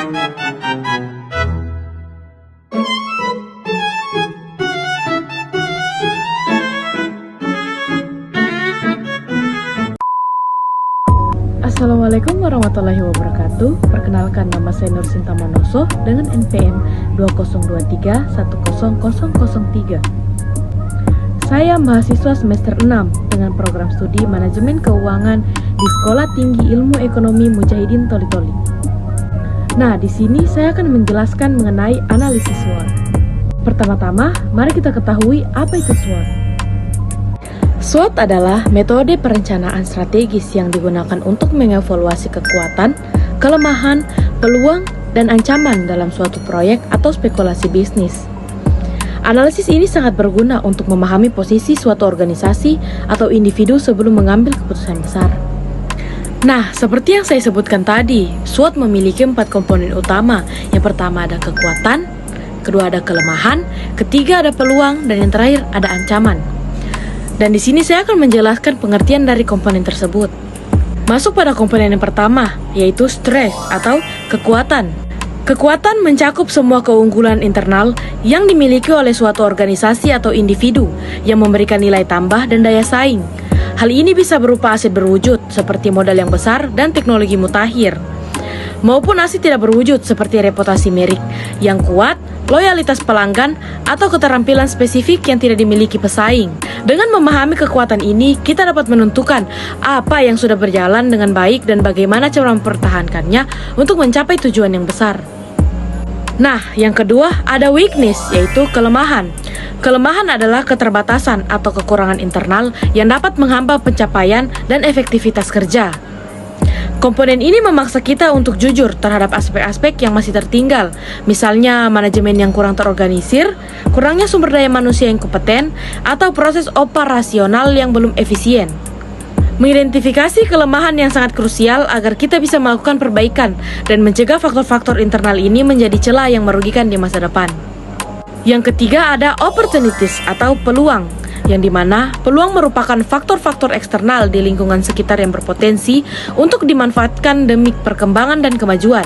Assalamualaikum warahmatullahi wabarakatuh. Perkenalkan, nama saya Nur Sinta Manoso dengan NPM 2023100003. Saya mahasiswa semester 6 dengan program studi Manajemen Keuangan di Sekolah Tinggi Ilmu Ekonomi Mujahidin Toli-Toli. Nah, di sini saya akan menjelaskan mengenai analisis SWOT. Pertama-tama, mari kita ketahui apa itu SWOT. SWOT adalah metode perencanaan strategis yang digunakan untuk mengevaluasi kekuatan, kelemahan, peluang, dan ancaman dalam suatu proyek atau spekulasi bisnis. Analisis ini sangat berguna untuk memahami posisi suatu organisasi atau individu sebelum mengambil keputusan besar. Nah, seperti yang saya sebutkan tadi, SWOT memiliki 4 komponen utama. Yang pertama ada kekuatan, kedua ada kelemahan, ketiga ada peluang, dan yang terakhir ada ancaman. Dan di sini saya akan menjelaskan pengertian dari komponen tersebut. Masuk pada komponen yang pertama, yaitu strength atau kekuatan. Kekuatan mencakup semua keunggulan internal yang dimiliki oleh suatu organisasi atau individu yang memberikan nilai tambah dan daya saing. Hal ini bisa berupa aset berwujud seperti modal yang besar dan teknologi mutakhir, maupun aset tidak berwujud seperti reputasi merek yang kuat, loyalitas pelanggan, atau keterampilan spesifik yang tidak dimiliki pesaing. Dengan memahami kekuatan ini, kita dapat menentukan apa yang sudah berjalan dengan baik dan bagaimana cara mempertahankannya untuk mencapai tujuan yang besar. Nah, yang kedua ada weakness, yaitu kelemahan. Kelemahan adalah keterbatasan atau kekurangan internal yang dapat menghambat pencapaian dan efektivitas kerja. Komponen ini memaksa kita untuk jujur terhadap aspek-aspek yang masih tertinggal, misalnya manajemen yang kurang terorganisir, kurangnya sumber daya manusia yang kompeten, atau proses operasional yang belum efisien. Mengidentifikasi kelemahan yang sangat krusial agar kita bisa melakukan perbaikan dan mencegah faktor-faktor internal ini menjadi celah yang merugikan di masa depan. Yang ketiga ada opportunities atau peluang, yang dimana peluang merupakan faktor-faktor eksternal di lingkungan sekitar yang berpotensi untuk dimanfaatkan demi perkembangan dan kemajuan.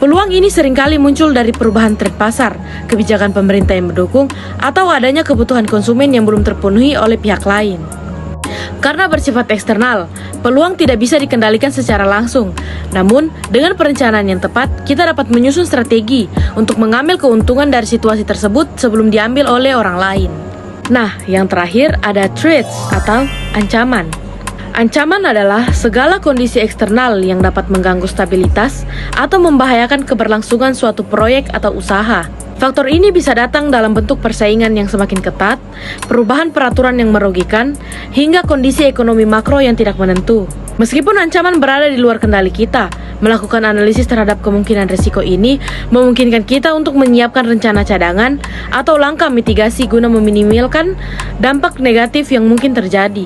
Peluang ini seringkali muncul dari perubahan tren pasar, kebijakan pemerintah yang mendukung, atau adanya kebutuhan konsumen yang belum terpenuhi oleh pihak lain. Karena bersifat eksternal, peluang tidak bisa dikendalikan secara langsung. Namun, dengan perencanaan yang tepat, kita dapat menyusun strategi untuk mengambil keuntungan dari situasi tersebut sebelum diambil oleh orang lain. Nah, yang terakhir ada threats atau ancaman. Ancaman adalah segala kondisi eksternal yang dapat mengganggu stabilitas atau membahayakan keberlangsungan suatu proyek atau usaha. Faktor ini bisa datang dalam bentuk persaingan yang semakin ketat, perubahan peraturan yang merugikan, hingga kondisi ekonomi makro yang tidak menentu. Meskipun ancaman berada di luar kendali kita, melakukan analisis terhadap kemungkinan risiko ini memungkinkan kita untuk menyiapkan rencana cadangan atau langkah mitigasi guna meminimalkan dampak negatif yang mungkin terjadi.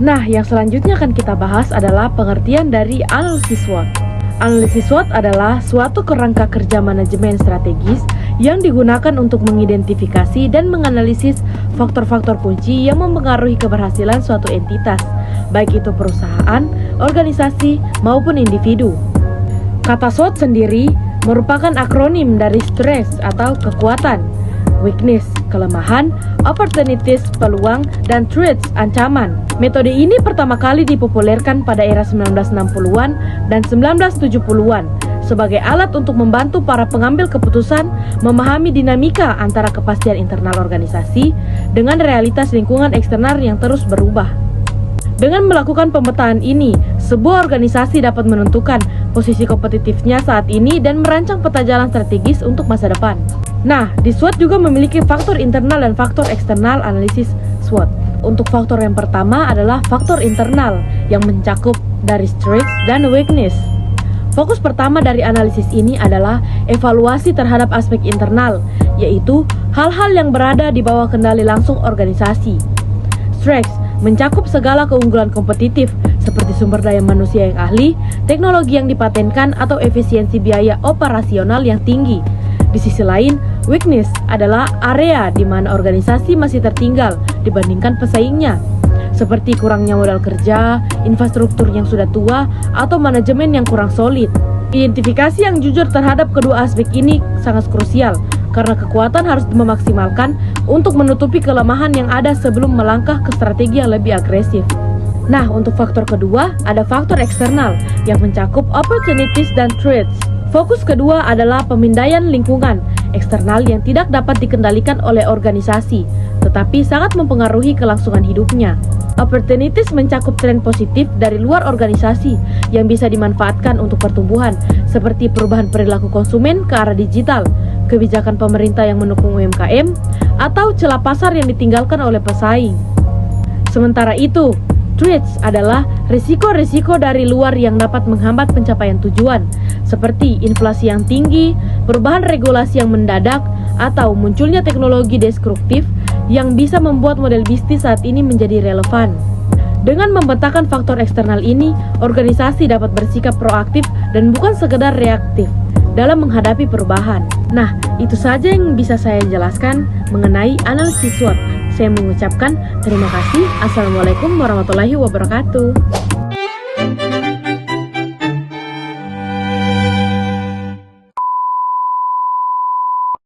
Nah, yang selanjutnya akan kita bahas adalah pengertian dari analisis SWOT. Analisis SWOT adalah suatu kerangka kerja manajemen strategis yang digunakan untuk mengidentifikasi dan menganalisis faktor-faktor kunci yang mempengaruhi keberhasilan suatu entitas, baik itu perusahaan, organisasi, maupun individu. Kata SWOT sendiri merupakan akronim dari strength atau kekuatan, weakness, kelemahan, opportunities, peluang, dan threats, ancaman. Metode ini pertama kali dipopulerkan pada era 1960-an dan 1970-an sebagai alat untuk membantu para pengambil keputusan memahami dinamika antara kepastian internal organisasi dengan realitas lingkungan eksternal yang terus berubah. Dengan melakukan pemetaan ini, sebuah organisasi dapat menentukan posisi kompetitifnya saat ini dan merancang peta jalan strategis untuk masa depan. Nah, di SWOT juga memiliki faktor internal dan faktor eksternal analisis SWOT. Untuk faktor yang pertama adalah faktor internal yang mencakup dari strength dan weakness. Fokus pertama dari analisis ini adalah evaluasi terhadap aspek internal, yaitu hal-hal yang berada di bawah kendali langsung organisasi. Strength mencakup segala keunggulan kompetitif seperti sumber daya manusia yang ahli, teknologi yang dipatenkan, atau efisiensi biaya operasional yang tinggi. Di sisi lain, weakness adalah area di mana organisasi masih tertinggal dibandingkan pesaingnya, seperti kurangnya modal kerja, infrastruktur yang sudah tua, atau manajemen yang kurang solid. Identifikasi yang jujur terhadap kedua aspek ini sangat krusial, karena kekuatan harus memaksimalkan untuk menutupi kelemahan yang ada sebelum melangkah ke strategi yang lebih agresif. Nah, untuk faktor kedua, ada faktor eksternal yang mencakup opportunities dan threats. Fokus kedua adalah pemindaian lingkungan eksternal yang tidak dapat dikendalikan oleh organisasi, tetapi sangat mempengaruhi kelangsungan hidupnya. Opportunities mencakup tren positif dari luar organisasi yang bisa dimanfaatkan untuk pertumbuhan, seperti perubahan perilaku konsumen ke arah digital, kebijakan pemerintah yang mendukung UMKM, atau celah pasar yang ditinggalkan oleh pesaing. Sementara itu, threats adalah risiko-risiko dari luar yang dapat menghambat pencapaian tujuan, seperti inflasi yang tinggi, perubahan regulasi yang mendadak, atau munculnya teknologi destruktif yang bisa membuat model bisnis saat ini menjadi relevan. Dengan membentangkan faktor eksternal ini, organisasi dapat bersikap proaktif dan bukan sekedar reaktif dalam menghadapi perubahan. Nah, itu saja yang bisa saya jelaskan mengenai analisis SWOT. Saya mengucapkan terima kasih. Assalamualaikum warahmatullahi wabarakatuh.